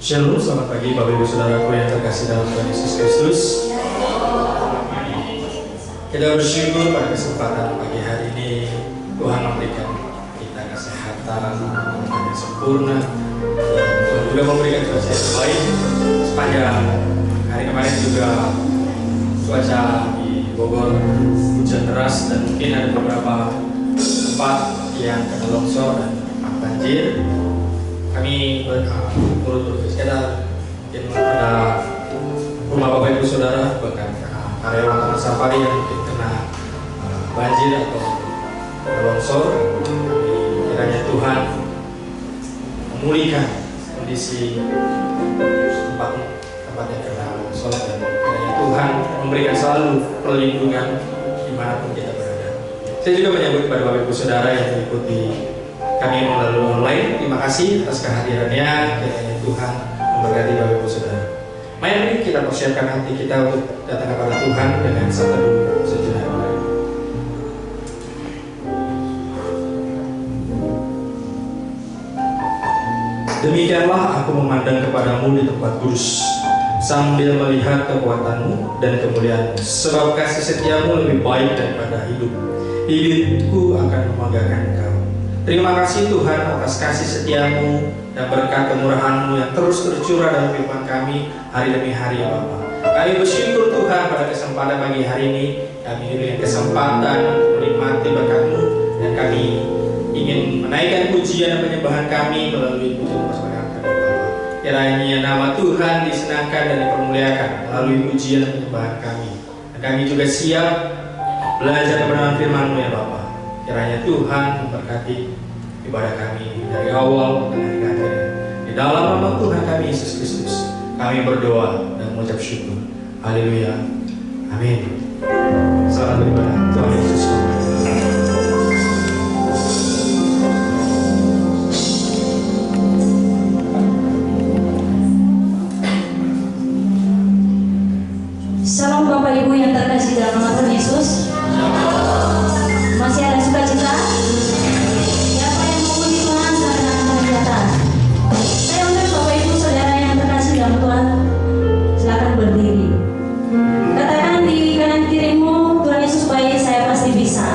Shalom, selamat pagi Bapak Ibu Saudaraku yang terkasih dalam Tuhan Yesus Kristus. Kita bersyukur pada kesempatan pagi hari ini Tuhan memberikan kita kesehatan yang sempurna, dan Tuhan juga memberikan cuaca yang baik. Sepanjang hari kemarin juga cuaca di Bogor hujan deras dan mungkin ada beberapa tempat yang kena longsor dan banjir. Kami turut bersekedar mungkin pada rumah Bapak Ibu Saudara, bahkan karyawan Taman Safari yang mungkin kena banjir atau longsor. Kiranya Tuhan memulihkan kondisi tempat yang kena longsor, dan kiranya Tuhan memberikan selalu perlindungan dimanapun kita berada. Saya juga menyambut kepada Bapak Ibu Saudara yang mengikuti kami melalui online. Terima kasih atas kehadirannya. Kiranya Tuhan memberkati Bapak Ibu Saudara. Mari kita persiapkan hati kita untuk datang kepada Tuhan dengan satu sejenak. Demikianlah aku memandang kepadamu di tempat kudus, sambil melihat kekuatanmu dan kemuliaanmu, sebab kasih setiamu lebih baik daripada hidup. Hidupku akan membanggakan Engkau. Terima kasih Tuhan atas kasih setiamu dan berkat kemurahan-Mu yang terus tercurah dalam kehidupan kami hari demi hari ya Bapa. Kami bersyukur Tuhan pada kesempatan pagi hari ini kami diberikan kesempatan menikmati berkat-Mu, dan kami ingin menaikkan pujian dan penyembahan kami melalui pujian persembahkan kami Bapa. Kiranya nama Tuhan disenangkan dan dipermuliakan melalui pujian dan penyembahan kami. Dan kami juga siap belajar kebenaran firman-Mu ya Bapa. Kiranya Tuhan memberkati ibadah kami dari awal dan akhir. Di dalam nama Tuhan kami Yesus Kristus kami berdoa dan mengucap syukur. Haleluya. Amin. Selamat beribadah. Tuhan Yesus memberkati. Salam Bapak Ibu yang terkasih dalam nama Tuhan Yesus. Masih ada sukacita? Siapa yang mau puji Tuhan silakan angkat di atas. Saya untuk Bapak Ibu Saudara yang terkasih dalam Tuhan, silakan berdiri. Katakan di kanan kirimu, Tuhan Yesus baik, saya pasti bisa.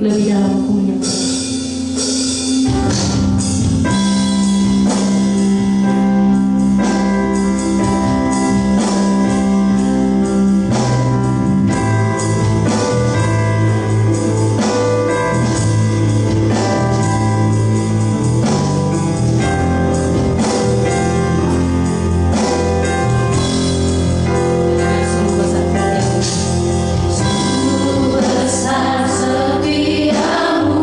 lebih dalam hukumnya. Besar setiamu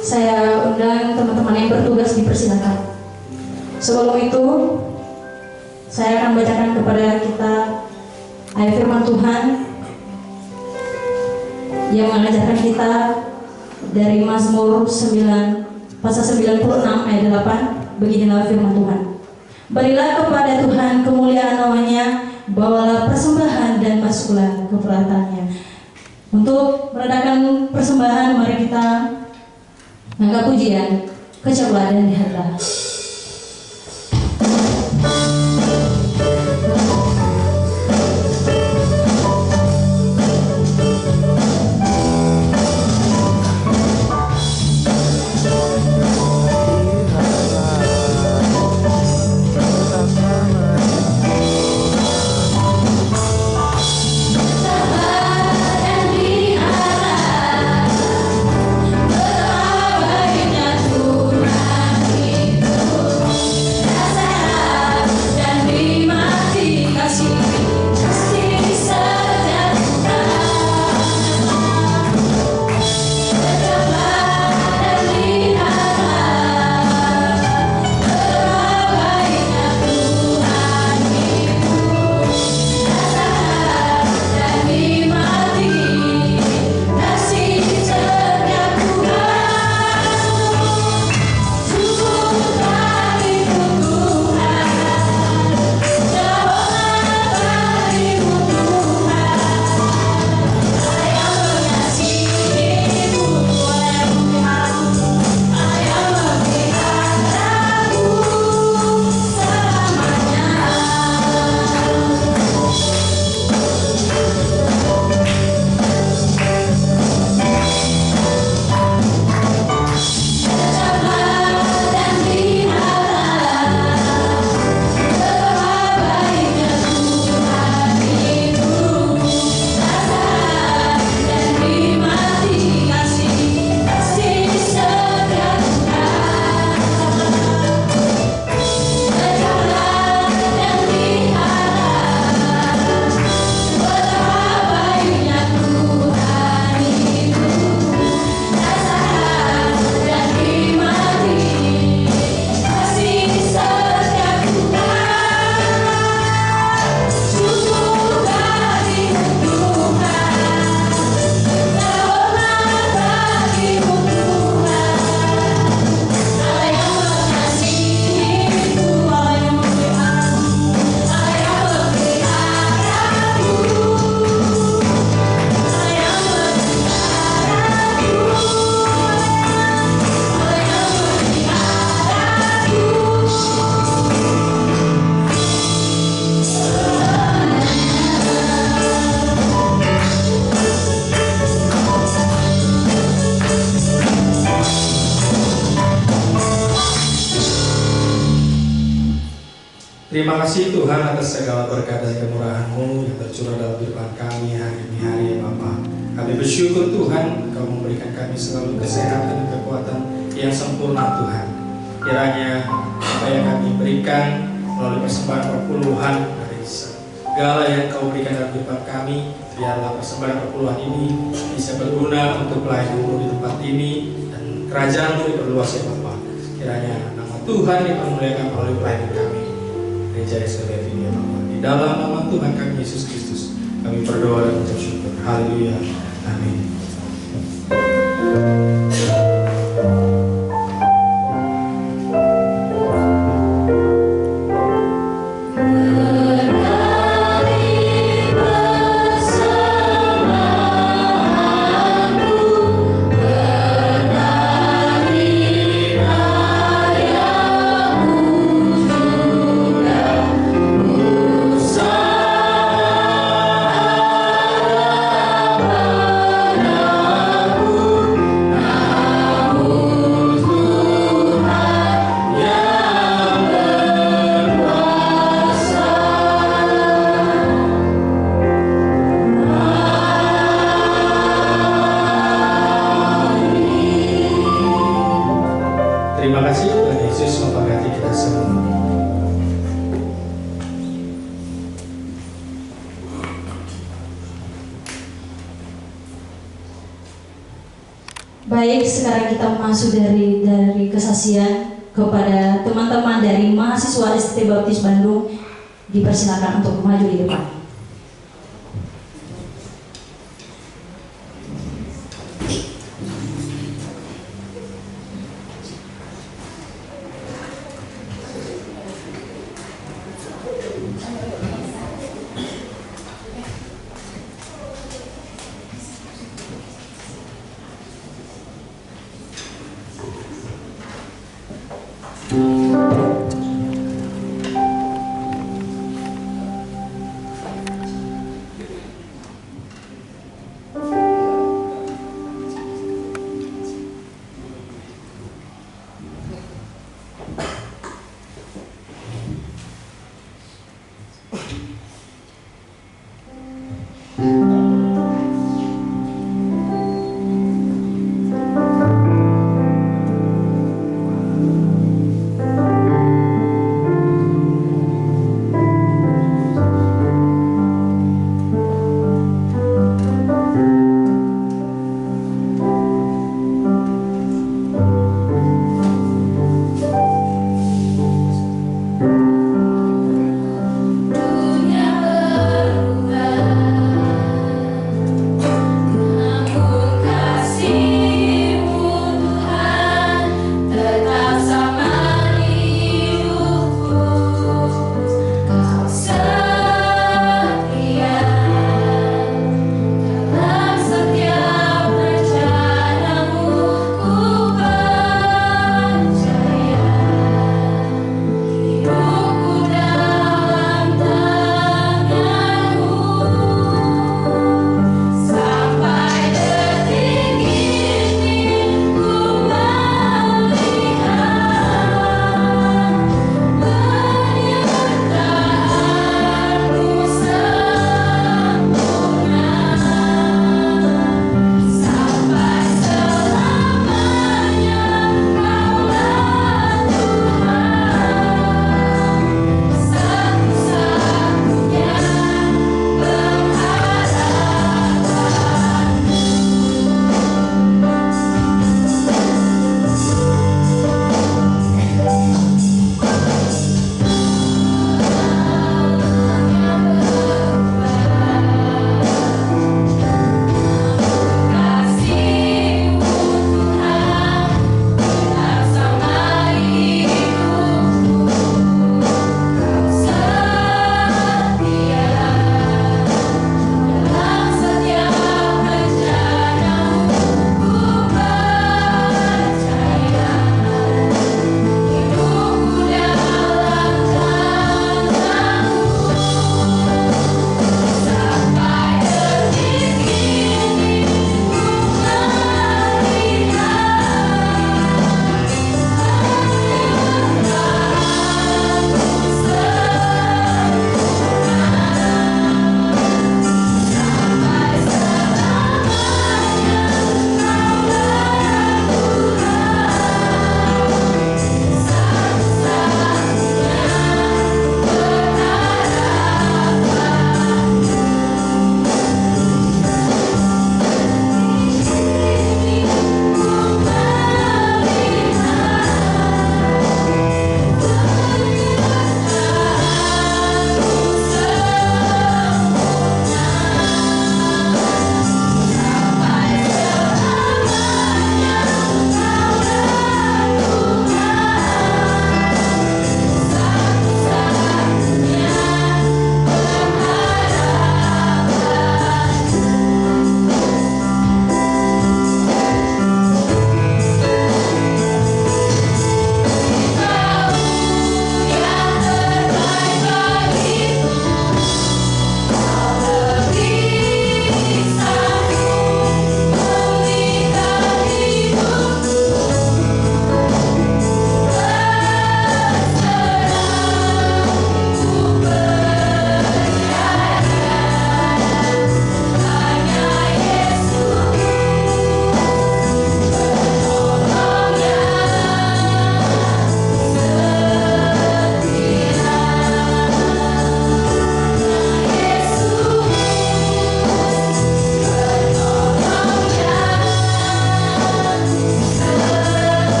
saya undang teman-teman yang bertugas dipersilakan. Sebelum itu, saya akan bacakan kepada kita ayat firman Tuhan yang mengajarkan kita dari Mazmur 9 pasal 96 ayat 8. Beginilah firman Tuhan. Berilah kepada Tuhan kemuliaan namanya, bawalah persembahan dan masuklah ke pelatannya. Untuk meredakan persembahan, mari kita angkat pujian, kecaplah dan lihatlah. Terima kasih Tuhan atas segala berkat dan kemurahan-Mu yang tercurah dalam kehidupan kami hari ini hari ya Bapa. Kami bersyukur Tuhan Engkau memberikan kami selalu kesehatan dan kekuatan yang sempurna Tuhan. Kiranya apa yang kami berikan melalui persembahan perpuluhan dari segala yang Kau berikan dalam kehidupan kami, biarlah persembahan perpuluhan ini bisa berguna untuk pelayan-Mu di tempat ini dan kerajaan-Mu diperluas ya Bapa. Kiranya nama Tuhan dipermuliakan melalui pelayanan kami. Gereja SLF ini ya Bapa. Di dalam nama Tuhan kami Yesus Kristus kami berdoa dan mengucap syukur. Haleluya. Amin. Terima kasih Tuhan Yesus memberkati kita semua. Baik, sekarang kita masuk dari kesaksian kepada teman-teman dari mahasiswa ST Baptis Bandung. Dipersilakan untuk maju di depan.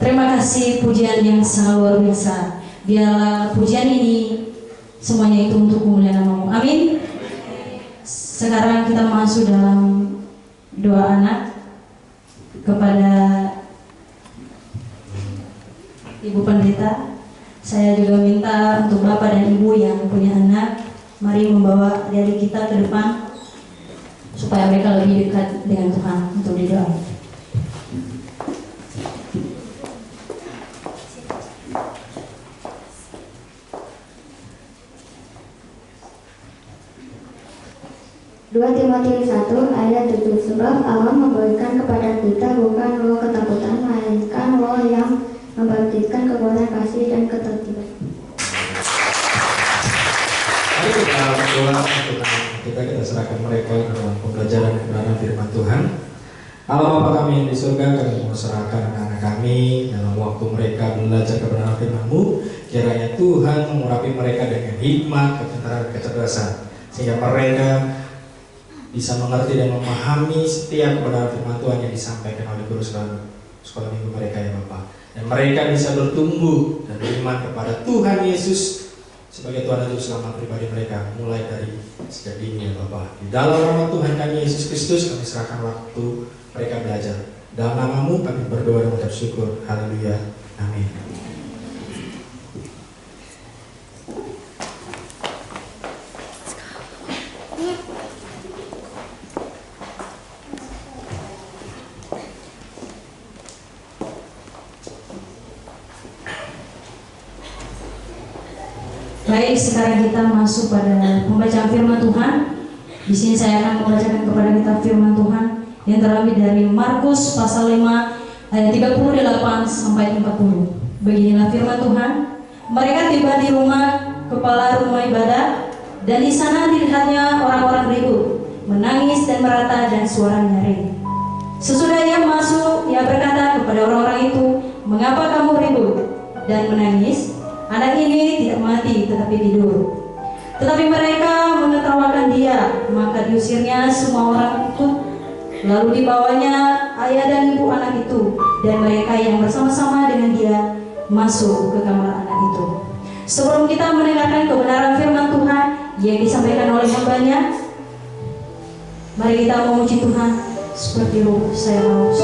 Terima kasih pujian yang sangat luar biasa. Biarlah pujian ini semuanya itu untuk kemuliaan nama-Mu. Amin. Sekarang kita masuk dalam doa anak kepada Ibu Pendeta. Saya juga minta untuk Bapak dan Ibu yang punya anak, mari membawa adik kita ke depan supaya mereka lebih dekat dengan Tuhan untuk didoakan. Dua Timotius 1 ayat 7. Sebab Allah memberikan kepada kita bukan roh ketakutan, melainkan roh yang membangkitkan kekuatan kasih dan ketertiban. Mari kita berdoa untuk kita serahkan mereka dalam pembelajaran kebenaran firman Tuhan. Allah Bapa kami yang di surga, kami mau serahkan anak-anak kami dalam waktu mereka belajar kebenaran firman-Mu. Kiranya Tuhan mengurapi mereka dengan hikmat, kepintaran, dan kecerdasan, sehingga mereka bisa mengerti dan memahami setiap kebenaran firman Tuhan yang disampaikan oleh guru sekolah minggu mereka ya Bapak. Dan mereka bisa bertumbuh dan beriman kepada Tuhan Yesus sebagai Tuhan dan Juru Selamat pribadi mereka mulai dari sejak dini ya Bapak. Di dalam nama Tuhan kami Yesus Kristus kami serahkan waktu mereka belajar. Dalam nama-Mu kami berdoa dan mengucap syukur. Haleluya. Amin. Baik, sekarang kita masuk pada pembacaan firman Tuhan. Di sini saya akan membacakan kepada kita firman Tuhan yang terambil dari Markus pasal 5 ayat 38 sampai 40. Beginilah firman Tuhan. Mereka tiba di rumah kepala rumah ibadah, dan di sana dilihatnya orang-orang ribut, menangis dan merata dan suara nyaring. Sesudah ia masuk, ia berkata kepada orang-orang itu, "Mengapa kamu ribut dan menangis? Anak ini tidak mati tetapi tidur." Tetapi mereka menertawakan dia. Maka diusirnya semua orang itu. Lalu dibawanya ayah dan ibu anak itu, dan mereka yang bersama-sama dengan dia masuk ke kamar anak itu. Sebelum kita mendengarkan kebenaran firman Tuhan yang disampaikan oleh hamba-Nya, mari kita memuji Tuhan seperti roh saya haus.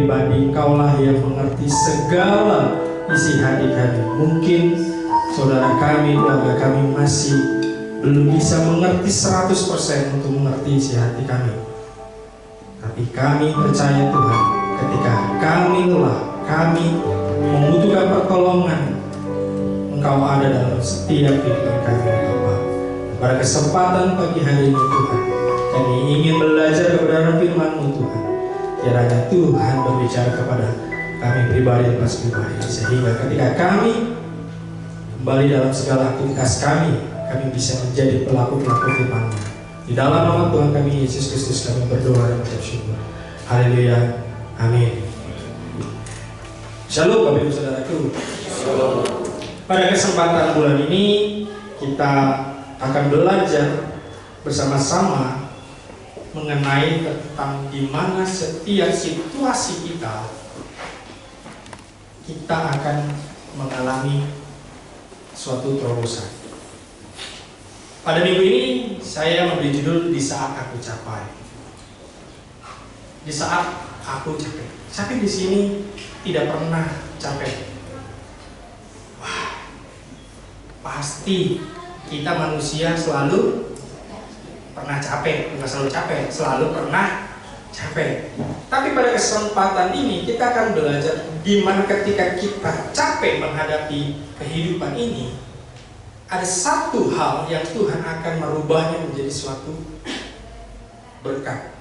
pribadi, Engkaulah yang mengerti segala isi hati kami. Mungkin saudara kami, keluarga kami masih belum bisa mengerti 100% untuk mengerti isi hati kami. Tapi kami percaya Tuhan, ketika kami lelah, kami membutuhkan pertolongan, Engkau ada dalam setiap kehidupan kami, Bapa. Pada kesempatan pagi hari ini Tuhan, kami ingin belajar kebenaran firman-Mu Tuhan. Kiranya Tuhan berbicara kepada kami pribadi dan pribadi, sehingga ketika kami kembali dalam segala aktivitas kami bisa menjadi pelaku-pelaku firman-Mu. Di dalam nama Tuhan kami Yesus Kristus kami berdoa dan mengucap syukur. Haleluya. Amin. Shalom Bapak Ibu Saudaraku. Shalom. Pada kesempatan bulan ini kita akan belajar bersama-sama mengenai tentang di mana setiap situasi kita akan mengalami suatu terobosan. Pada minggu ini saya memberi judul Di Saat Aku Capai. Di saat aku capek. Capek di sini tidak pernah capek. Wah, pasti kita manusia selalu pernah capek, bukan selalu capek, selalu pernah capek. Tapi pada kesempatan ini kita akan belajar di mana ketika kita capek menghadapi kehidupan ini, ada satu hal yang Tuhan akan merubahnya menjadi suatu berkat.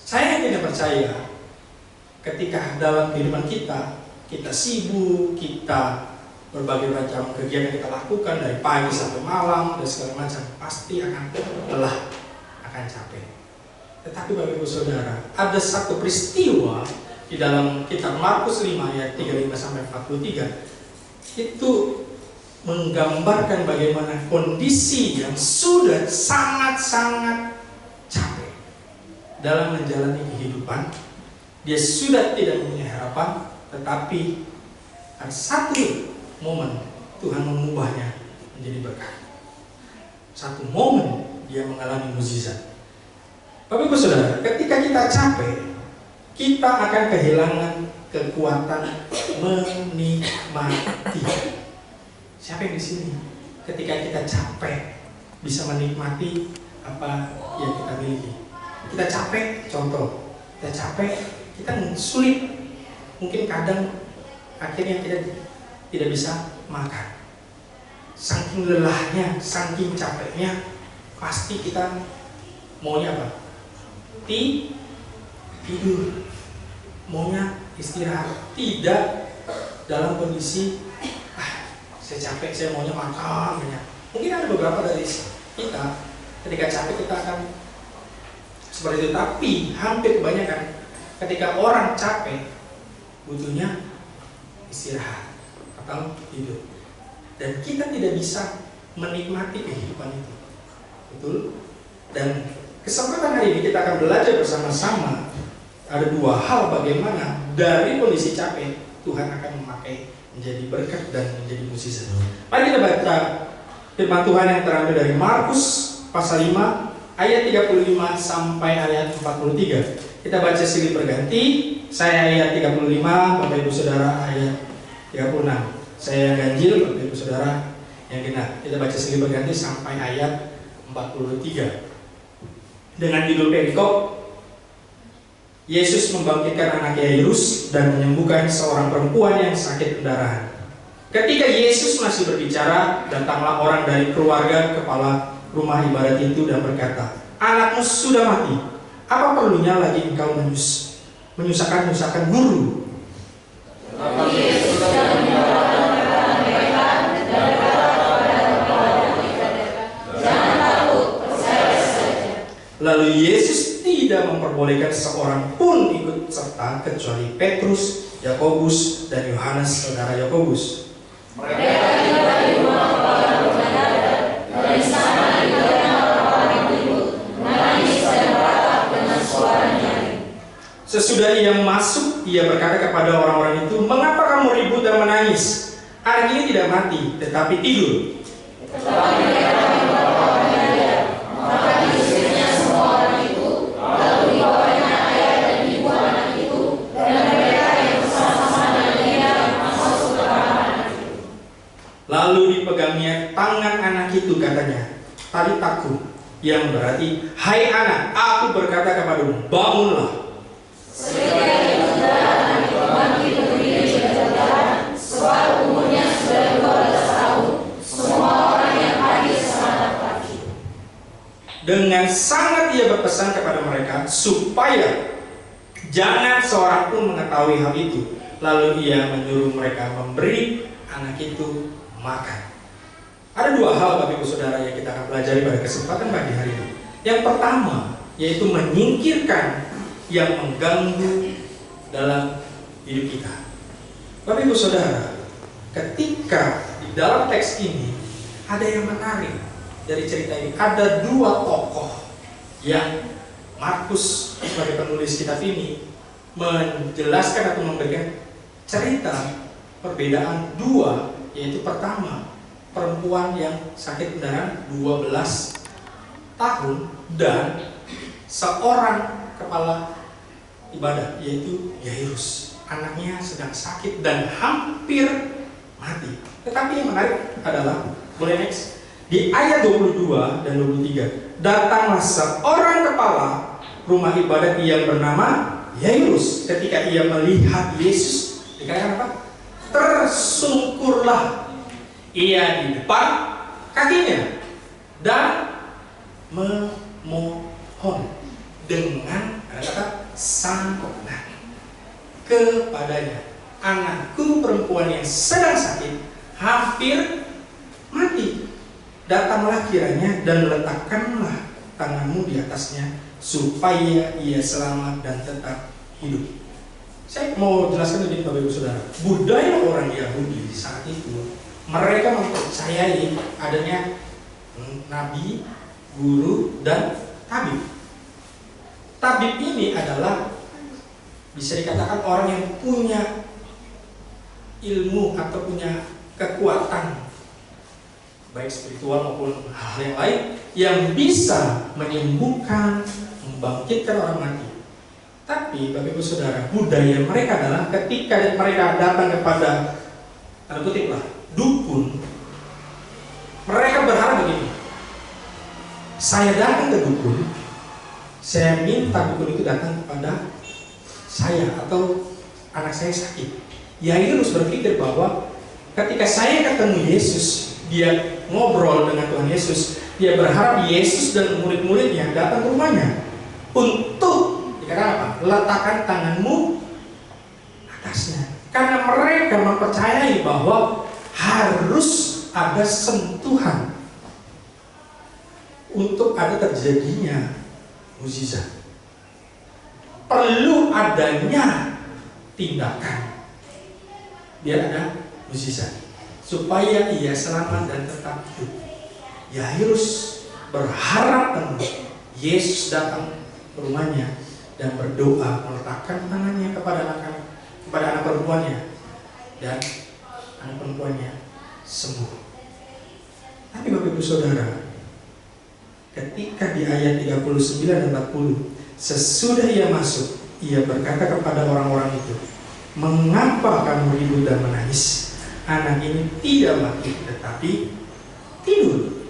Saya tidak percaya ketika dalam kehidupan kita sibuk, kita berbagai macam kegiatan kita lakukan dari pagi sampai malam dan segala macam, pasti akan lelah, akan capek. Tetapi Bapak Ibu Saudara, ada satu peristiwa di dalam kitab Markus 5 ayat 35 sampai 43 itu menggambarkan bagaimana kondisi yang sudah sangat-sangat capek dalam menjalani kehidupan. Dia sudah tidak mempunyai harapan, tetapi ada satu momen Tuhan mengubahnya menjadi berkat. Satu momen dia mengalami mukjizat. Bapak Ibu Saudara, ketika kita capek, kita akan kehilangan kekuatan menikmati. Siapa yang di sini ketika kita capek bisa menikmati apa yang kita miliki? Kita capek, contoh, kita capek, kita sulit, mungkin kadang akhirnya kita tidak bisa makan. Saking lelahnya, saking capeknya, pasti kita maunya apa? Tidur, maunya istirahat. Tidak dalam kondisi saya capek, saya maunya makan banyak. Mungkin ada beberapa dari kita ketika capek kita akan seperti itu. Tapi hampir kebanyakan ketika orang capek butuhnya istirahat atau tidur, dan kita tidak bisa menikmati kehidupan itu. Betul? Dan kesempatan hari ini kita akan belajar bersama-sama ada dua hal bagaimana dari kondisi capek Tuhan akan memakai menjadi berkat dan menjadi mukjizat. Mari kita baca firman Tuhan yang terambil dari Markus pasal 5 ayat 35 sampai ayat 43. Kita baca silih berganti. Saya ayat 35, Bapak Ibu Saudara ayat 36. Saya yang ganjil, Bapak Ibu Saudara yang genap. Kita baca silih berganti sampai ayat 43. Dengan judul perikop, Yesus membangkitkan anak Yairus dan menyembuhkan seorang perempuan yang sakit pendarahan. Ketika Yesus masih berbicara, datanglah orang dari keluarga kepala rumah ibadat itu dan berkata, "Anakmu sudah mati. Apa perlunya lagi engkau menyusahkan guru?" Lalu Yesus tidak memperbolehkan seorang pun ikut serta kecuali Petrus, Yakobus, dan Yohanes saudara Yakobus. Mereka tiba di rumah kepala rumah dari sana didengar orang ribut, menangis dan meratap dengan suara nyaring. Sesudah ia masuk, ia berkata kepada orang-orang itu, "Mengapa kamu ribut dan menangis? Anak ini tidak mati, tetapi tidur." Maka diusirnya semua orang itu, lalu dibawanya ayah dan ibu anak itu katanya, talitakum, yang berarti, hai anak, aku berkata kepadamu, bangunlah. Dengan sangat ia berpesan kepada mereka supaya jangan seorang pun mengetahui hal itu. Lalu ia menyuruh mereka memberi anak itu makan. Ada dua hal Bapak Ibu Saudara yang kita akan pelajari pada kesempatan pagi hari ini. Yang pertama yaitu menyingkirkan yang mengganggu dalam hidup kita. Bapak Ibu Saudara, ketika di dalam teks ini ada yang menarik dari cerita ini. Ada dua tokoh yang Markus sebagai penulis kitab ini menjelaskan atau memberikan cerita perbedaan dua, yaitu pertama perempuan yang sakit pendarahan 12 tahun dan seorang kepala ibadah yaitu Yairus. Anaknya sedang sakit dan hampir mati. Tetapi yang menarik adalah, boleh next, di ayat 22 dan 23, datanglah seorang kepala rumah ibadat yang bernama Yairus. Ketika ia melihat Yesus, dikatakan apa? Tersungkurlah ia di depan kakinya dan memohon dengan kata sangat kepadanya, anakku perempuan yang sedang sakit hampir mati. Datanglah kiranya dan letakkanlah tanganmu di atasnya supaya ia selamat dan tetap hidup. Saya mau jelaskan begini Bapak Ibu Saudara. Budaya orang Yahudi di saat itu, mereka mempercayai adanya nabi, guru, dan tabib. Tabib ini adalah bisa dikatakan orang yang punya ilmu atau punya kekuatan baik spiritual maupun hal yang lain yang bisa menyembuhkan, membangkitkan orang mati. Tapi Bapak Ibu Saudara, budaya mereka adalah ketika mereka datang kepada tanda kutip lah dukun, mereka berharap begini, saya datang ke dukun, saya minta dukun itu datang kepada saya atau anak saya sakit. Yairus berpikir bahwa ketika saya ketemu Yesus, dia ngobrol dengan Tuhan Yesus, dia berharap Yesus dan murid-muridnya datang ke rumahnya untuk dikatakan apa? Letakkan tanganmu atasnya. Karena mereka mempercayai bahwa harus ada sentuhan untuk ada terjadinya mukjizat. Perlu adanya tindakan biar ada mukjizat supaya ia selamat dan tetap hidup. Yairus berharap penuh Yesus datang ke rumahnya dan berdoa, meletakkan tangannya kepada anak perempuannya, dan anak perempuannya sembuh. Tapi Bapak Ibu Saudara, ketika di ayat 39 dan 40, sesudah ia masuk, ia berkata kepada orang-orang itu, mengapa kamu ribut dan menangis? Anak ini tidak mati, tetapi tidur.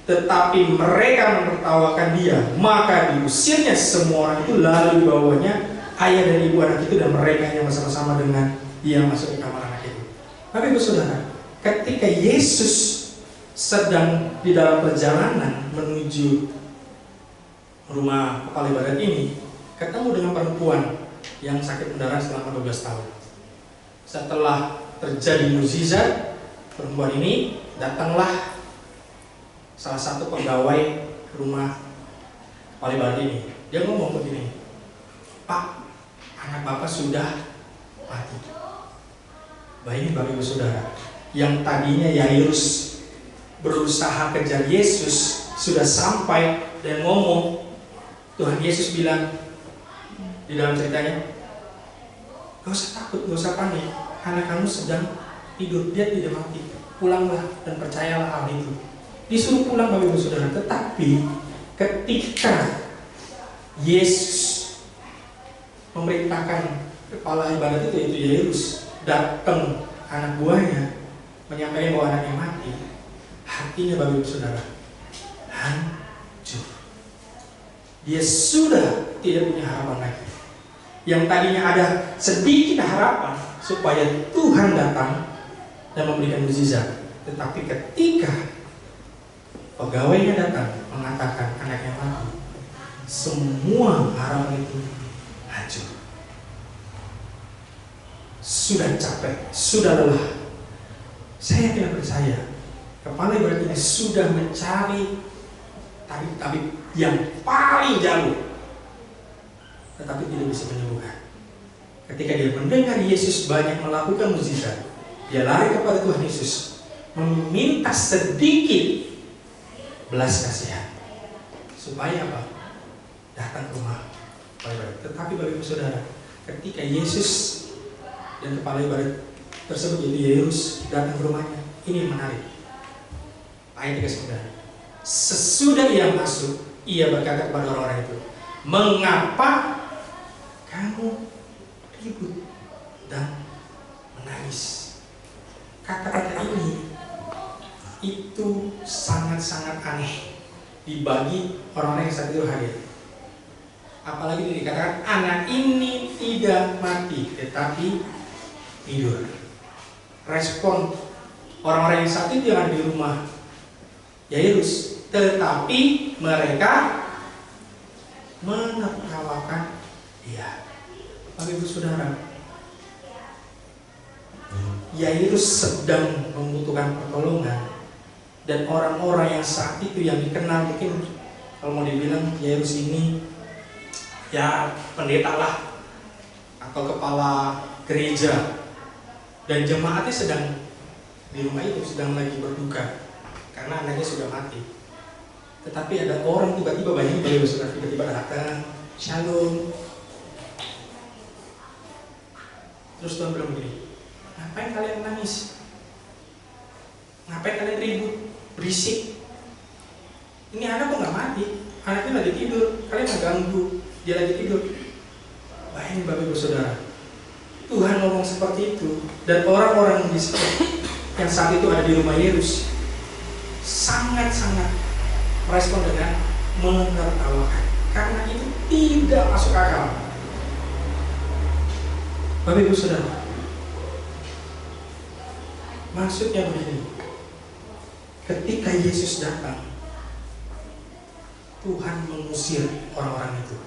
Tetapi mereka menertawakan dia, maka diusirnya semua orang itu, lalu dibawanya ayah dan ibu anak itu, dan mereka yang bersama-sama dengan dia masuk ke kamar anak itu. Bapak Ibu Saudara, ketika Yesus sedang di dalam perjalanan menuju rumah kepala ibadat ini, ketemu dengan perempuan yang sakit pendarahan selama 12 tahun. Setelah terjadi mukjizat, perempuan ini datanglah salah satu pegawai rumah kepala ibadat ini. Dia ngomong begini, Pak, anak Bapak sudah mati. Bayangin Bapak Ibu Saudara, yang tadinya Yairus berusaha kejar Yesus sudah sampai dan ngomong. Tuhan Yesus bilang di dalam ceritanya, gak usah takut, gak usah panik, anak kamu sedang tidur, dia tidak mati. Pulanglah dan percayalah hal itu. Disuruh pulang Bapak Ibu Saudara. Tetapi ketika Yesus memerintahkan kepala ibadat itu, yaitu Yairus, datang anak buahnya menyampaikan bahwa anaknya mati, hatinya Bapak Ibu Saudara hancur. Dia sudah tidak punya harapan lagi. Yang tadinya ada sedikit harapan supaya Tuhan datang dan memberikan mukjizat, tetapi ketika pegawainya datang mengatakan anaknya mati, semua harapan itu hancur. Sudah capek, sudah lelah. Saya tidak percaya kepala ibadat ini sudah mencari tabib-tabib yang paling jauh, tetapi tidak bisa menyembuhkan. Ketika dia mendengar Yesus banyak melakukan mukjizat, dia lari kepada Tuhan Yesus meminta sedikit belas kasihan supaya apa? Datang ke rumah kepala ibadat. Tetapi Bapak Ibu Saudara, ketika Yesus dan kepala ibadat tersebut yaitu Yairus datang ke rumahnya, ini menarik. Ayat 39. Sesudah ia masuk, ia berkata kepada orang-orang itu, "Mengapa kamu ribut dan menangis?" Kata-kata ini itu sangat-sangat aneh dibagi orang-orang yang saat itu hadir. Apalagi dikatakan anak ini tidak mati tetapi tidur. Respon orang-orang yang saat itu yang ada di rumah Yairus, tetapi mereka menertawakan dia. Bapak Ibu Saudara, Yairus sedang membutuhkan pertolongan, dan orang-orang yang saat itu yang dikenal, mungkin kalau mau dibilang Yairus ini ya pendeta lah atau kepala gereja, dan jemaatnya sedang di rumah itu sedang lagi berduka karena anaknya sudah mati. Tetapi ada orang tiba-tiba, banyak Bapak Ibu Saudara, tiba-tiba datang, "Shalom." Terus Tuhan bilang begini, "Ngapain kalian nangis? Ngapain kalian ribut, berisik? Ini anak kok nggak mati? Anaknya lagi tidur, kalian nggak ganggu, dia lagi tidur." Bayangin Bapak Ibu Saudara, Tuhan ngomong seperti itu, dan orang-orang yang saat itu ada di rumah Yairus sangat-sangat merespon dengan menertawakan, karena itu tidak masuk akal. Bapak Ibu Saudara, maksudnya begini, ketika Yesus datang, Tuhan mengusir orang-orang itu.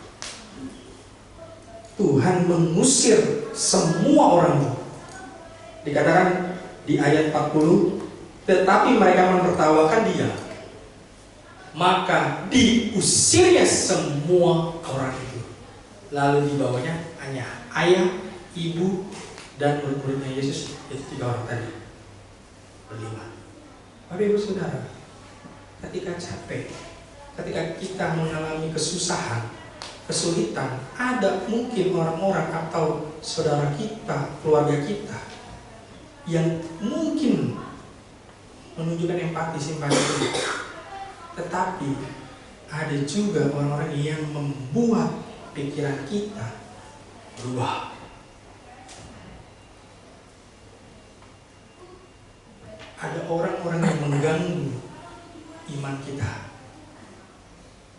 Tuhan mengusir semua orang itu. Dikatakan di ayat 40, tetapi mereka menertawakan dia, maka diusirnya semua orang itu. Lalu dibawanya hanya ayah, ibu, dan murid-muridnya Yesus, itu 3 orang tadi, berlima. Bapak Ibu Saudara, ketika capek, ketika kita mengalami kesusahan, kesulitan, ada mungkin orang-orang atau saudara kita, keluarga kita yang mungkin menunjukkan empati, simpati, tetapi ada juga orang-orang yang membuat pikiran kita berubah. Ada orang-orang yang mengganggu iman kita.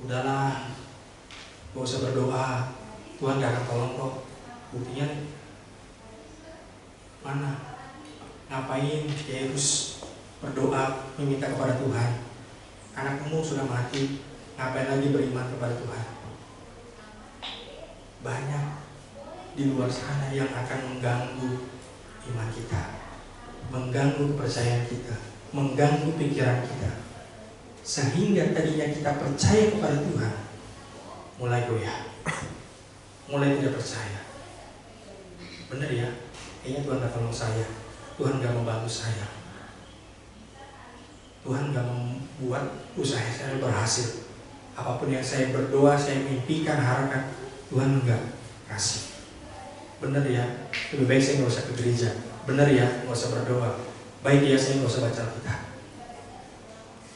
Udahlah, gak usah berdoa, Tuhan gak akan tolong kok. Buktinya mana? Ngapain Yairus berdoa meminta kepada Tuhan? Anakmu sudah mati, ngapain lagi beriman kepada Tuhan? Banyak di luar sana yang akan mengganggu iman kita, mengganggu kepercayaan kita, mengganggu pikiran kita, sehingga tadinya kita percaya kepada Tuhan mulai goyah, mulai tidak percaya. Benar ya, kayaknya Tuhan gak tolong saya, Tuhan gak membantu saya, Tuhan gak membuat usaha saya berhasil. Apapun yang saya berdoa, saya mimpikan, harapkan, Tuhan enggak kasih. Benar ya, lebih baik saya gak usah ke gereja. Benar ya, gak usah berdoa. Baik ya, saya gak usah baca Alkitab.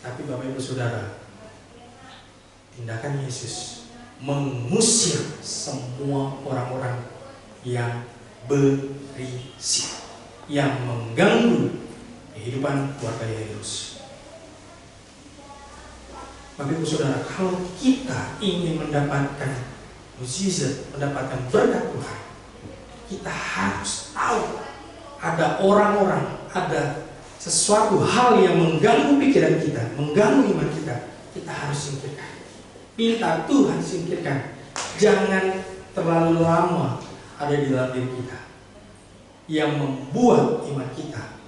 Tapi Bapak Ibu Saudara, tindakan Yesus mengusir semua orang-orang yang berisik, yang mengganggu kehidupan keluarga Yairus. Bapak Ibu Saudara, kalau kita ingin mendapatkan mukjizat, mendapatkan berkat Tuhan, kita harus tahu ada orang-orang, ada sesuatu hal yang mengganggu pikiran kita, mengganggu iman kita. Kita harus singkirkan. Minta Tuhan singkirkan. Jangan terlalu lama ada di dalam diri kita yang membuat iman kita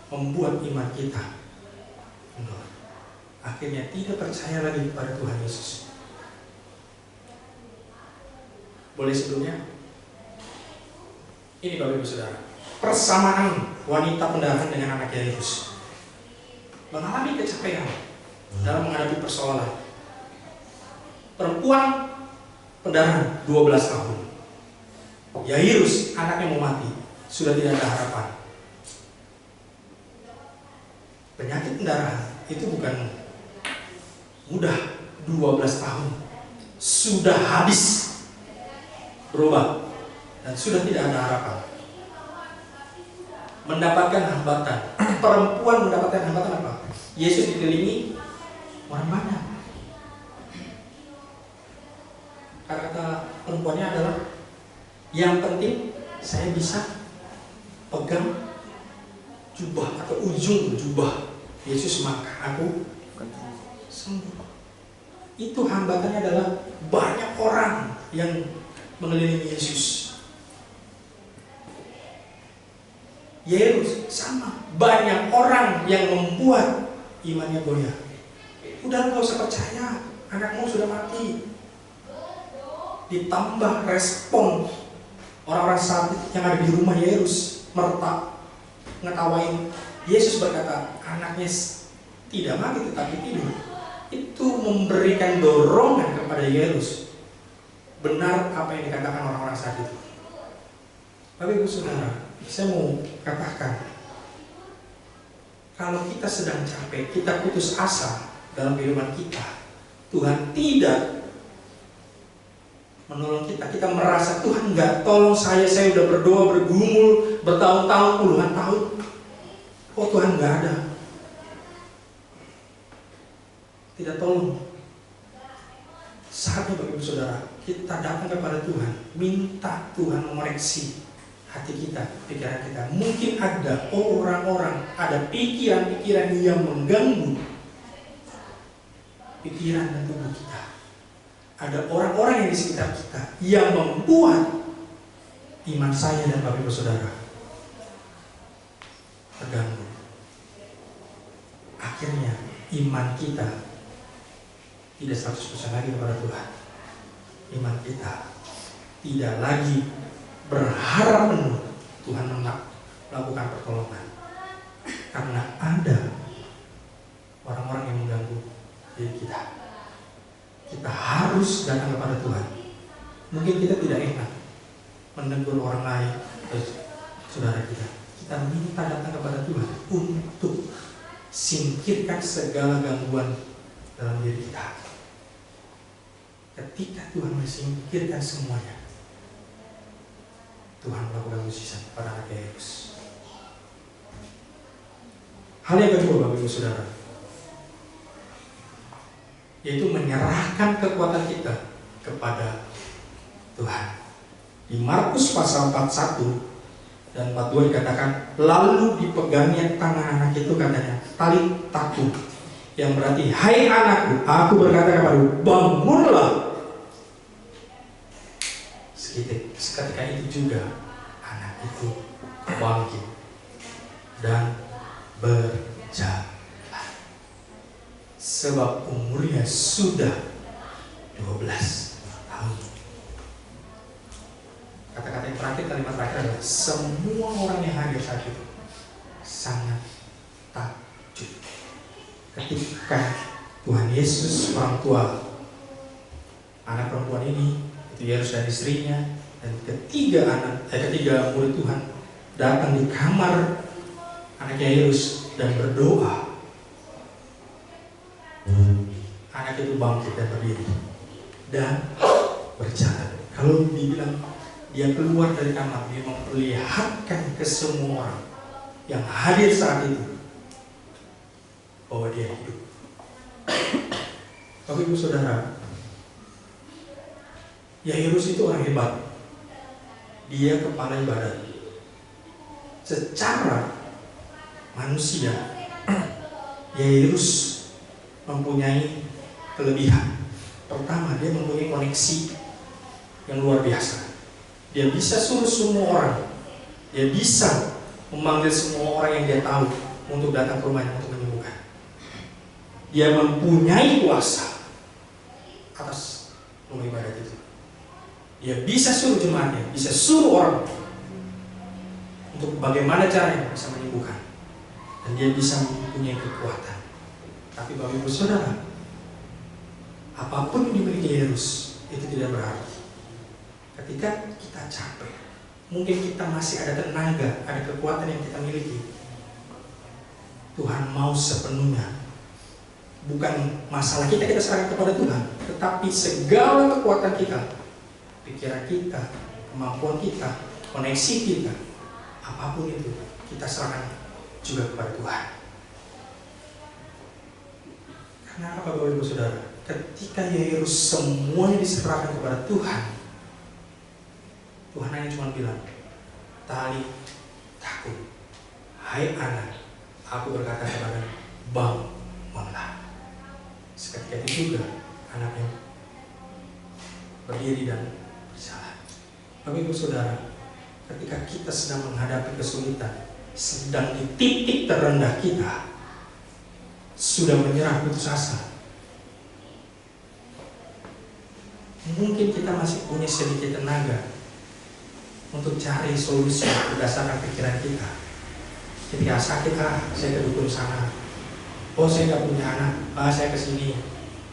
membuat iman kita menurun. Akhirnya tidak percaya lagi kepada Tuhan Yesus. Boleh sebelumnya? Ini Bapak Ibu Saudara, persamaan wanita pendarahan dengan anak Yairus mengalami kecapean dalam menghadapi persoalan. Perempuan pendarahan 12 tahun, Yairus anaknya mau mati, sudah tidak ada harapan. Penyakit pendarahan itu bukan mudah, 12 tahun sudah habis berubah dan sudah tidak ada harapan. Mendapatkan hambatan, perempuan mendapatkan hambatan apa? Yesus dikelilingi orang banyak. Kata perempuannya adalah, yang penting saya bisa pegang jubah atau ujung jubah Yesus, maka aku sembuh. Itu hambatannya adalah banyak orang yang mengelilingi Yesus. Yairus sama, banyak orang yang membuat imannya goyah. Udah nggak usah percaya, anakmu sudah mati. Ditambah respon orang-orang sakit yang ada di rumah Yairus, merta, ngetawain. Yesus berkata, anaknya tidak mati tetapi tidur. Itu memberikan dorongan kepada Yairus. Benar apa yang dikatakan orang-orang sakit. Bapak Ibu Saudara, saya mau katakan, kalau kita sedang capek, kita putus asa dalam kehidupan kita, Tuhan tidak menolong kita. Kita merasa Tuhan nggak tolong saya udah berdoa, bergumul, bertahun-tahun, puluhan tahun, kok Tuhan nggak ada, tidak tolong. Saatnya Bapak Ibu Saudara, kita datang kepada Tuhan, minta Tuhan mengoreksi hati kita, pikiran kita. Mungkin ada orang-orang, ada pikiran-pikiran yang mengganggu pikiran dan tubuh kita. Ada orang-orang yang di sekitar kita yang membuat iman saya dan Bapak Ibu Saudara terganggu. Akhirnya iman kita tidak 100% lagi kepada Tuhan. Iman kita tidak lagi berharap penuh Tuhan melakukan pertolongan, karena ada orang-orang yang mengganggu diri kita. Kita harus datang kepada Tuhan. Mungkin kita tidak enak menegur orang lain, saudara kita. Kita minta datang kepada Tuhan untuk singkirkan segala gangguan dalam diri kita. Ketika Tuhan mensingkirkan semuanya, Tuhan melakukan mukjizat pada anak Yairus. Hal yang kedua Bapak Ibu Saudara, yaitu menyerahkan kekuatan kita kepada Tuhan. Di Markus pasal 41 dan 42 dikatakan, lalu dipegangnya tangan anak itu, katanya, tali taku, yang berarti, hai anakku, aku berkata kepadamu, bangunlah. Seketika itu juga anak itu bangkit dan berjalan, sebab umurnya sudah 12 tahun. Kata-kata yang terakhir, kalimat terakhir adalah, semua orang yang hadir saat itu sangat takjub ketika Tuhan Yesus, orang tua anak perempuan ini, itu Yairus dan istrinya, dan ketiga murid Tuhan datang di kamar anak Yairus dan berdoa. Anak itu bangkit dan berdiri dan berjalan. Kalau dibilang dia keluar dari kamar, dia memperlihatkan ke semua orang yang hadir saat itu bahwa dia hidup. Bapak Ibu Saudara, Yairus itu orang hebat. Dia kepala ibadat. Secara manusia, Yairus mempunyai kelebihan. Pertama, dia mempunyai koneksi yang luar biasa. Dia bisa suruh semua orang. Dia bisa memanggil semua orang yang dia tahu untuk datang ke rumahnya untuk menyembuhkan. Dia mempunyai kuasa atas rumah ibadat itu. Dia bisa suruh jemaatnya, bisa suruh orang untuk bagaimana caranya bisa menyembuhkan. Dan dia bisa mempunyai kekuatan. Tapi Bapak Ibu Saudara, apapun yang dimiliki Yairus itu tidak berarti. Ketika kita capek, mungkin kita masih ada tenaga, ada kekuatan yang kita miliki, Tuhan mau sepenuhnya. Bukan masalah kita serahkan kepada Tuhan, tetapi segala kekuatan kita, pikiran kita, kemampuan kita, koneksi kita, apapun itu kita serahkan juga kepada Tuhan. Karena apa Bapak Ibu Saudara? Ketika Yairus semuanya diserahkan kepada Tuhan, Tuhan hanya cuma bilang, "Tali takut, hai anak, aku berkata kepada bangunlah." Seketika itu juga anaknya berdiri dan berjalan. Bapak Ibu Saudara, ketika kita sedang menghadapi kesulitan, sedang di titik terendah kita, sudah menyerah putus asa, mungkin kita masih punya sedikit tenaga untuk cari solusi berdasarkan pikiran kita. Ketika sakit, saya ke dukun sana. Oh, saya nggak punya anak, saya ke sini,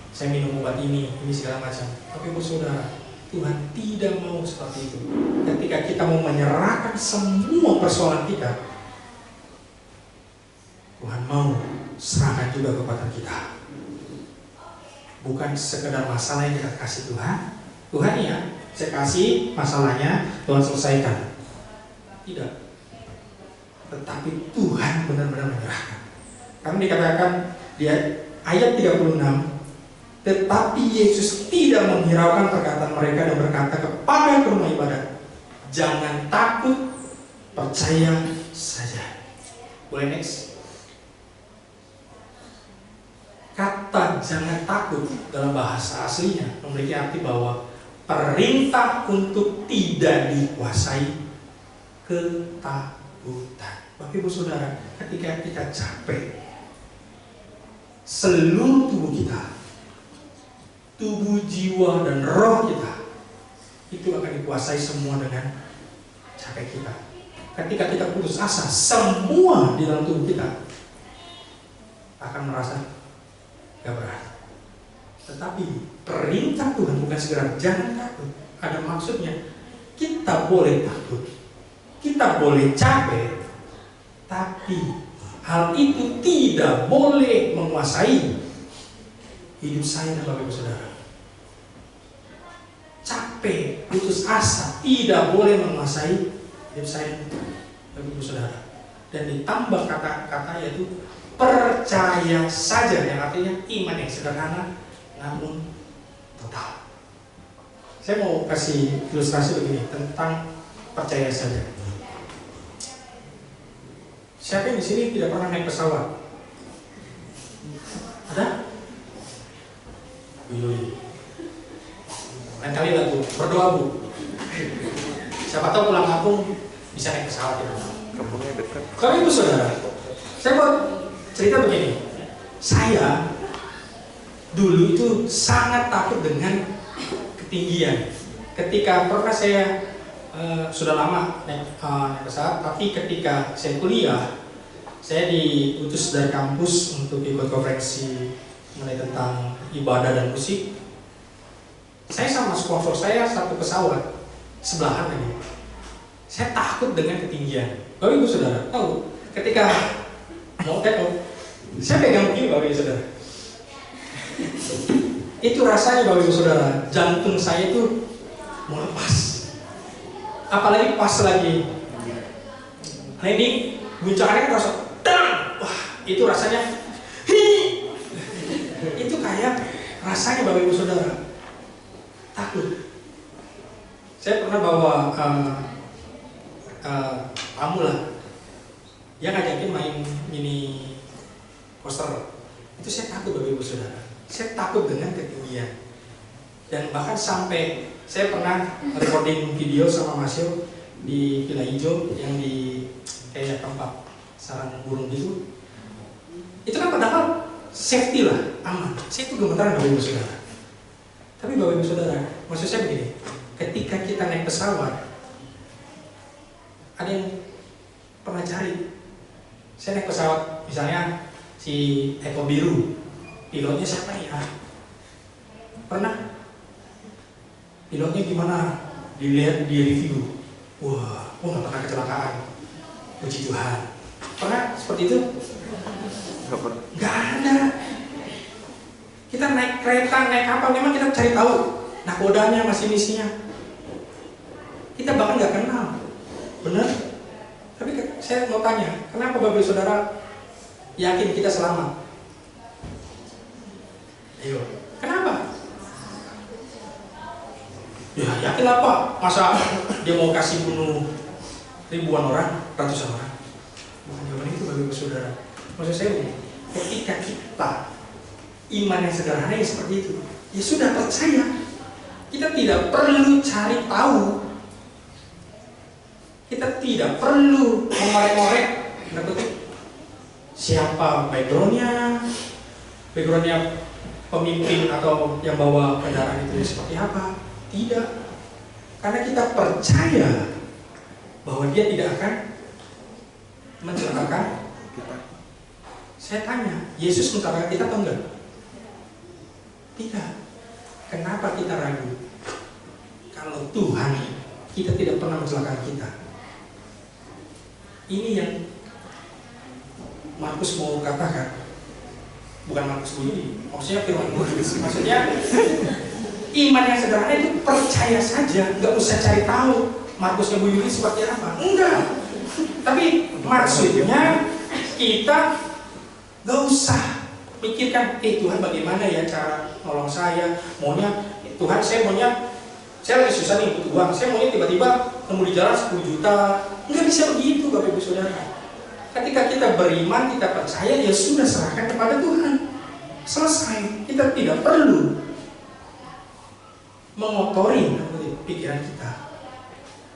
saya minum obat ini segala macam. Tapi Ibu Saudara, Tuhan tidak mau seperti itu. Ketika kita mau menyerahkan semua persoalan kita, Tuhan mau serahkan juga kekuatan kita. Bukan sekedar masalah yang kita kasih Tuhan, ya, saya kasih masalahnya, Tuhan selesaikan. Tidak. Tetapi Tuhan benar-benar menyerahkan. Karena dikatakan di ayat 36, tetapi Yesus tidak menghiraukan perkataan mereka dan berkata kepada rumah ibadat, "Jangan takut, percaya saja." Boleh next? Kata "jangan takut" dalam bahasa aslinya memiliki arti bahwa perintah untuk tidak dikuasai ketakutan. Bapak Ibu Saudara, ketika kita capek, seluruh tubuh kita, tubuh, jiwa, dan roh kita itu akan dikuasai semua dengan capek kita. Ketika kita putus asa, semua di dalam tubuh kita akan merasa gak berani. Tetapi perintah Tuhan bukan segera jangan takut. Ada maksudnya. Kita boleh takut, kita boleh capek, tapi hal itu tidak boleh menguasai hidup saya dan Bapak Ibu Saudara. Capek, putus asa tidak boleh menguasai hidup saya dan Bapak Ibu Saudara. Dan ditambah kata-kata yaitu percaya saja, yang artinya iman yang sederhana namun total. Saya mau kasih ilustrasi begini tentang percaya saja. Siapa yang di sini tidak pernah naik pesawat? Ada? Lain kali lah Bu, berdoa Bu. Siapa tahu pulang kampung bisa naik pesawat ya. Kampungnya dekat. Kalau Ibu Saudara, saya mau cerita begini. Saya dulu itu sangat takut dengan ketinggian. Ketika pernah saya sudah lama naik pesawat, tapi ketika saya kuliah, saya diutus dari kampus untuk ikut konferensi mengenai tentang ibadah dan musik. Saya sama sponsor saya satu pesawat sebelahan lagi. Saya takut dengan ketinggian. Bapak Ibu Saudara tahu, ketika mau take off, saya pegang begini Bapak Ibu Saudara. Itu rasanya Bapak Ibu Saudara, jantung saya itu mau lepas. Apalagi pas lagi landing, guncangannya terasa, wah itu rasanya, Itu kayak rasanya Bapak Ibu Saudara takut. Saya pernah bawa tamu lah, dia ngajakin main mini coaster. Itu saya takut Bapak Ibu Saudara. Saya takut dengan ketinggian. Dan bahkan sampai saya pernah recording video sama Mas Yo di Villa Hijau yang di kayak tempat sarang burung gitu. Itu kan padahal safety lah, aman. Saya itu gemetaran Bapak Ibu Saudara. Tapi Bapak Ibu Saudara, maksud saya begini, ketika kita naik pesawat, ada yang pernah cari. Saya naik pesawat, misalnya si Eko Biru, pilotnya siapa ya? Pernah? Pilotnya gimana? Dilihat di review. Wah, nggak pernah kecelakaan. Puji Tuhan. Pernah seperti itu? Nggak ada. Kita naik kereta, naik kapal, memang kita cari tahu nakodanya, masinisnya. Kita bahkan nggak kenal, benar? Tapi saya mau tanya, kenapa Bapak Saudara yakin kita selamat? Ayo, kenapa? Ya yakin apa? Masa dia mau kasih bunuh ribuan orang, ratusan orang? Jawabannya itu Bapak Saudara. Maksud saya, ketika kita iman yang sederhana yang seperti itu, ya sudah percaya. Kita tidak perlu cari tahu. Kita tidak perlu mengorek-ngorek siapa backgroundnya pemimpin atau yang bawa kendaraan itu seperti apa. Tidak. Karena kita percaya bahwa dia tidak akan mencelakakan kita. Saya tanya, Yesus mencelakakan kita atau enggak? Tidak. Kenapa kita ragu? Kalau Tuhan kita tidak pernah mencelakakan kita. Ini yang Markus mau katakan. Bukan Markus bunyi, maksudnya firman Tuhan. Maksudnya iman yang sederhana itu percaya saja, nggak usah cari tahu Markusnya Bu Yuli seperti apa. Enggak. Tapi maksudnya kita nggak usah pikirkan, Tuhan bagaimana ya cara nolong saya? Maunya Tuhan, saya lagi susah nih butuh uang. Saya maunya tiba-tiba nemu di jalan 10 juta. Nggak bisa begitu Bapak Ibu Saudara. Ketika kita beriman, kita percaya, ya sudah serahkan kepada Tuhan. Selesai. Kita tidak perlu mengotori pikiran kita,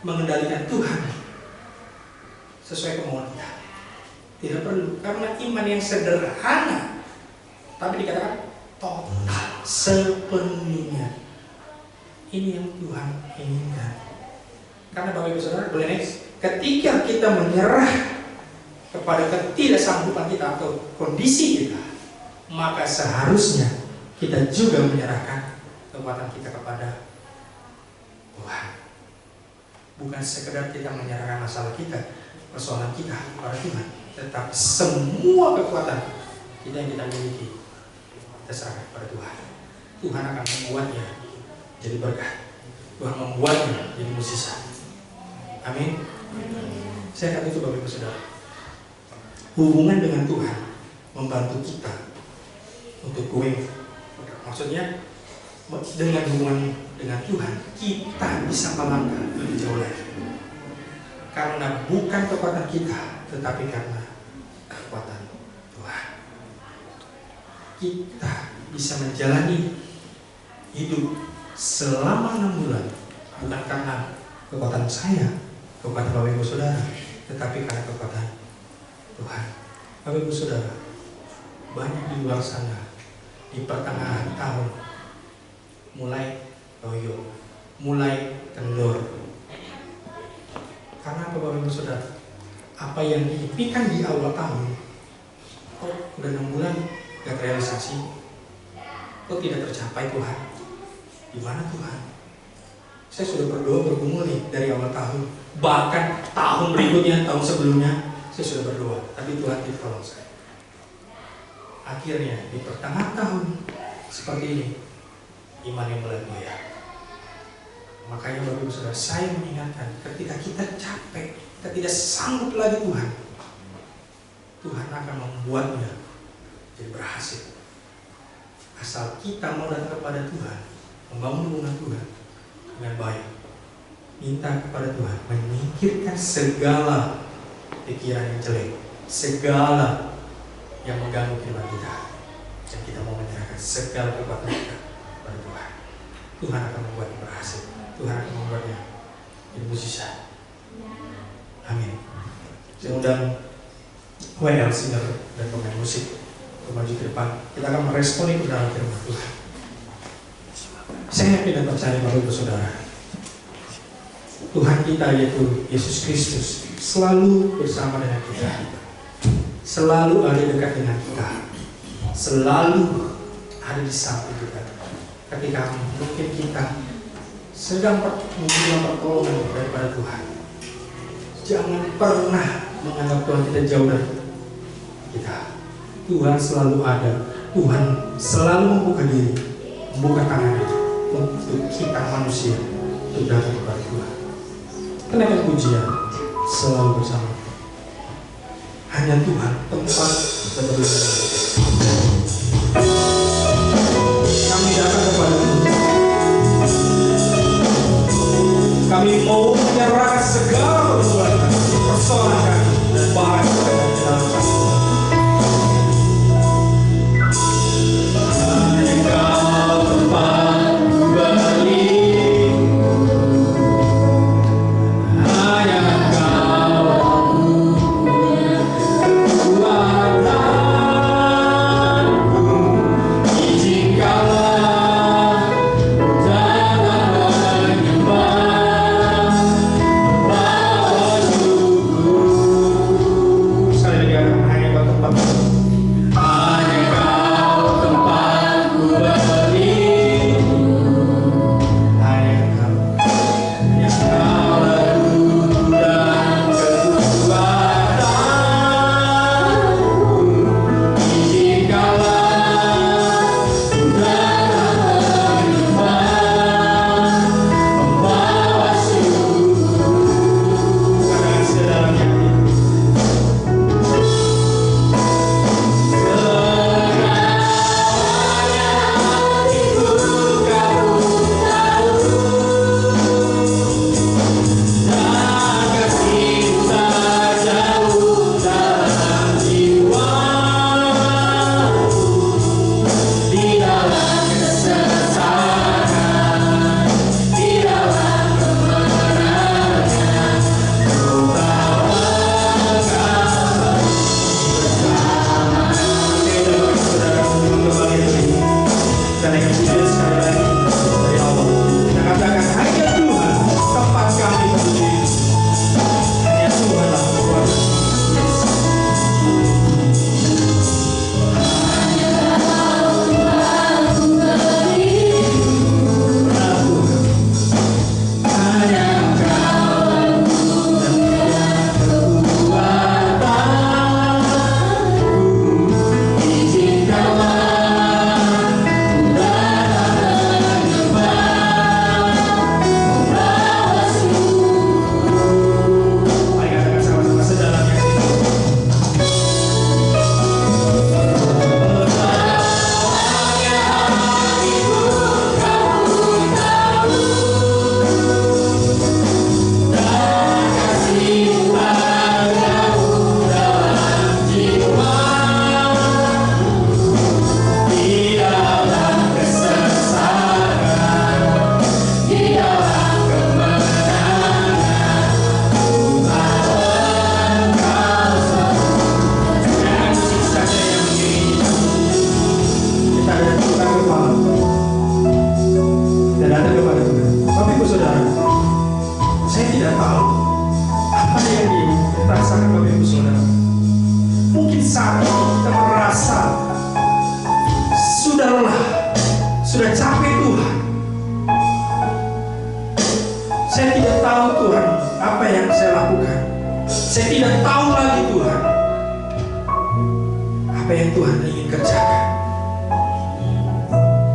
mengendalikan Tuhan sesuai kemauan kita. Tidak perlu, karena iman yang sederhana, tapi dikatakan total, sepenuhnya. Ini yang Tuhan inginkan. Karena Bapak Ibu Saudara, boleh next. Ketika kita menyerah kepada ketidaksanggupan kita atau kondisi kita, maka seharusnya kita juga menyerahkan kekuatan kita kepada Tuhan. Bukan sekedar kita menyerahkan masalah kita, persoalan kita kepada Tuhan, tetapi semua kekuatan kita yang kita miliki kita serahkan kepada Tuhan. Tuhan akan membuatnya jadi berkah. Tuhan membuatnya jadi mukjizat. Amin. Saya kata itu Bapak Ibu Saudara. Hubungan dengan Tuhan membantu kita untuk going. Maksudnya dengan hubungan dengan Tuhan kita bisa melangkah lebih jauh lagi. Karena bukan kekuatan kita, tetapi karena kekuatan Tuhan. Kita bisa menjalani hidup selama 6 bulan bukan karena kekuatan saya, kekuatan Bapak Ibu Saudara, tetapi karena kekuatan Tuhan. Bapak Ibu Saudara, banyak di luar sana di pertengahan tahun mulai loyo, mulai kendor. Karena apa Bapak Ibu Saudara? Apa yang diimpikan di awal tahun, kok udah 6 bulan gak terrealisasi? Kok tidak tercapai Tuhan? Di mana Tuhan? Saya sudah berdoa bergumul nih dari awal tahun, bahkan tahun berikutnya, tahun sebelumnya saya sudah berdoa, tapi Tuhan tidak tolong saya. Akhirnya di pertengahan tahun seperti ini, iman yang mulai goyah. Makanya Bapak Ibu Saudara, saya mengingatkan, ketika kita capek, kita tidak sanggup lagi Tuhan, Tuhan akan membuatnya jadi berhasil. Asal kita mau datang kepada Tuhan, membangun hubungan Tuhan dengan baik, minta kepada Tuhan menyingkirkan segala pikiran yang jelek, segala yang mengganggu kehidupan kita, dan kita mau menyerahkan segala kekuatan kita kepada Tuhan. Tuhan akan membuatnya berhasil. Tuhan akan membuatnya jadi mujizat. Amin. Saya undang WL singer dan pemain musik untuk maju ke depan. Kita akan meresponi kebenaran firman Tuhan. Saya yakin dan percaya Bapak Ibu Saudara, Tuhan kita yaitu Yesus Kristus selalu bersama dengan kita, selalu ada dekat dengan kita, selalu ada di samping kita. Ketika mungkin kita sedang menerima pertolongan daripada Tuhan, jangan pernah menganggap Tuhan kita jauh dari kita. Tuhan selalu ada. Tuhan selalu membuka diri, membuka tangannya untuk kita manusia untuk datang kepada Tuhan. Kenaikan pujian selalu bersama. Hanya Tuhan tempat berdiri. Kami datang kepada-Mu. Kami mau menyerahkan segala persoalan kami dan bahaya yang ada di dalam kami. Hanya Kau tempat berlindung, hanya Kau kekuatanku. Izinkanlah jangan menyembah, membawa syukur. Sekali lagi, hanya Kau tempat berlindung. Hanya Kau tempatku berlindung, hanya Kau lagu dan kekuatanku. Izinkanlah ku dapat menyembah, membawa syukur. Bukan sedalamnya dan yang pujian sekali lagi dari Allah. Kita katakan hanya Tuhan tempat kami berdiri. Hanya Tuhanlah kekuatan. Yes. Mari katakan sama-sama sedalamnya. Jangan musik saja yang mengiringi kita ada tukang kepala dan datang kepada Tuhan. Bapak Ibu Saudara, saya tidak tahu apa yang dirasakan Bapak Ibu Saudara. Mungkin saat ini kita merasa sudah lelah, sudah capek Tuhan. Saya tidak tahu Tuhan apa yang saya lakukan. Saya tidak tahu lagi Tuhan apa yang Tuhan ingin kerjakan.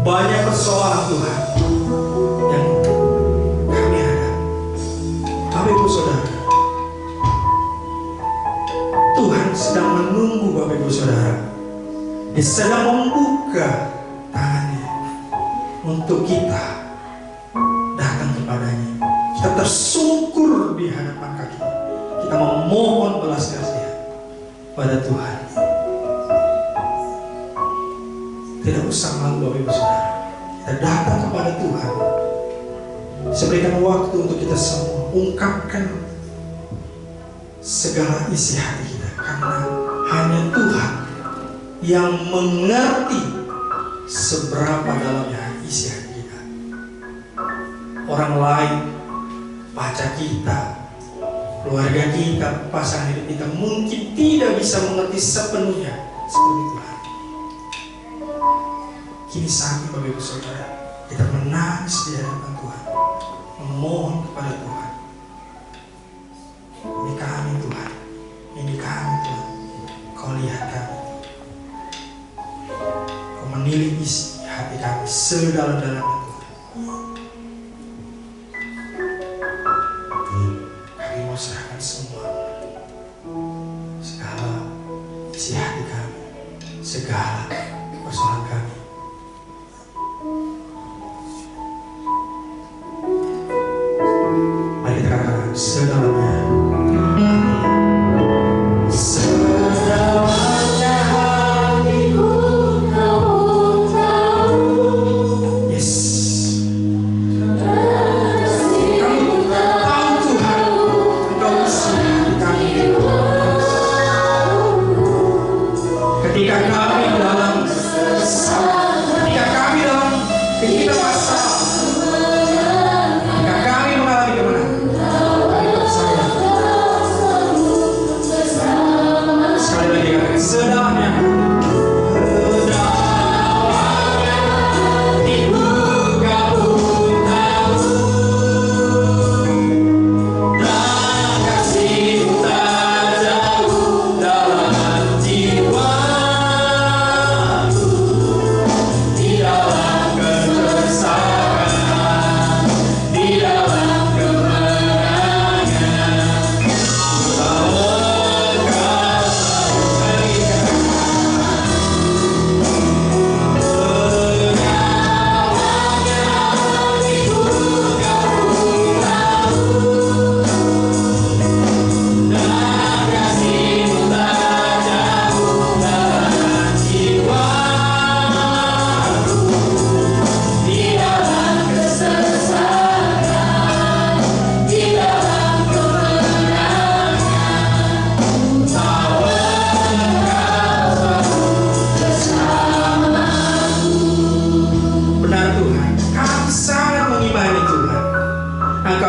Banyak persoalan Tuhan yang kami hadapi. Bapak Ibu Saudara, Tuhan sedang menunggu Bapak Ibu Saudara. Dia sedang membuka tangan kita datang kepadanya, kita tersungkur di hadapan kaki-Nya, kita memohon belas kasihan pada Tuhan. Tidak usah malu Bapak Ibu Saudara, kita datang kepada Tuhan. Saya berikan waktu untuk kita semua ungkapkan segala isi hati kita, karena hanya Tuhan yang mengerti seberapa dalamnya isi hati kita. Orang lain, pacar kita, keluarga kita, pasangan hidup kita mungkin tidak bisa mengerti sepenuhnya seperti Tuhan. Kini saatnya Bapak Ibu Saudara, kita menangis di hadapan Tuhan, memohon kepada Tuhan. Ini kami Tuhan, ini kami Tuhan, Kau lihat kami, Kau menilik isi hati kami sedalam-dalamnya Tuhan. Kami mau serahkan semua, segala isi hati kami, segala persoalan kami. Mari kita katakan sedalamnya.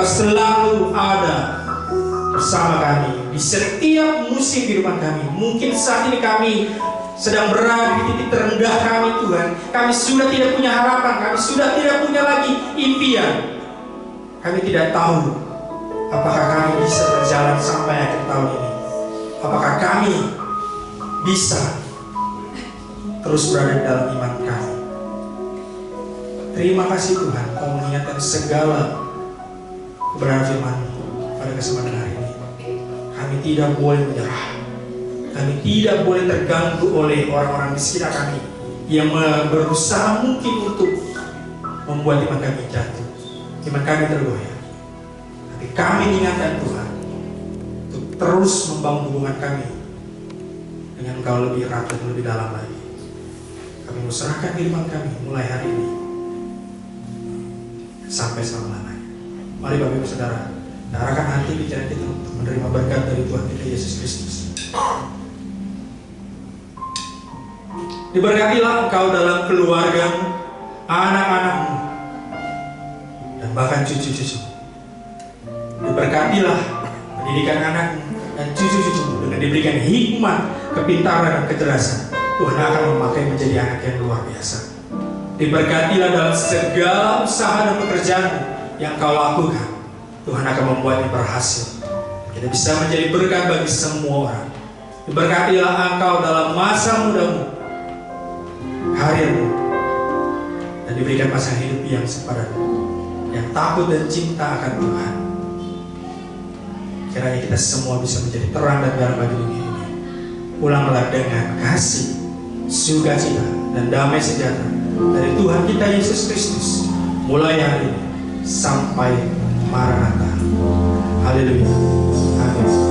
Selalu ada bersama kami di setiap musim kehidupan kami. Mungkin saat ini kami sedang berada di titik terendah kami Tuhan. Kami sudah tidak punya harapan, kami sudah tidak punya lagi impian. Kami tidak tahu apakah kami bisa berjalan sampai akhir tahun ini. Apakah kami bisa terus berada di dalam iman kami. Terima kasih Tuhan, Kau mengingatkan segala kebenaran firman-Mu pada kesempatan hari ini. Kami tidak boleh menyerah. Kami tidak boleh terganggu oleh orang-orang di sekitar kami yang berusaha mungkin untuk membuat iman kami jatuh, iman kami tergoyah. Tapi kami diingatkan Tuhan untuk terus membangun hubungan kami dengan Engkau lebih erat dan lebih dalam lagi. Kami mau serahkan iman kami mulai hari ini sampai selama-lamanya. Mari Bapak Ibu Saudara, arahkan hati pikiran kita untuk menerima berkat dari Tuhan kita Yesus Kristus. Diberkatilah engkau dalam keluargamu, anak-anakmu, dan bahkan cucu-cucu. Diberkatilah pendidikan anakmu dan cucu-cucu dengan diberikan hikmat, kepintaran, dan kecerdasan. Tuhan akan memakai menjadi anak yang luar biasa. Diberkatilah dalam segala usaha dan pekerjaanmu yang kau lakukan. Tuhan akan membuatnya berhasil. Kita bisa menjadi berkat bagi semua orang. Diberkatilah engkau dalam masa mudamu, karirmu, dan diberikan pasangan hidup yang sepadamu, yang takut dan cinta akan Tuhan. Kiranya kita semua bisa menjadi terang dan garam bagi dunia ini. Pulanglah dengan kasih, sukacita, dan damai sejahtera dari Tuhan kita Yesus Kristus mulai hari ini sampai Maranatha. Haleluya. Amin.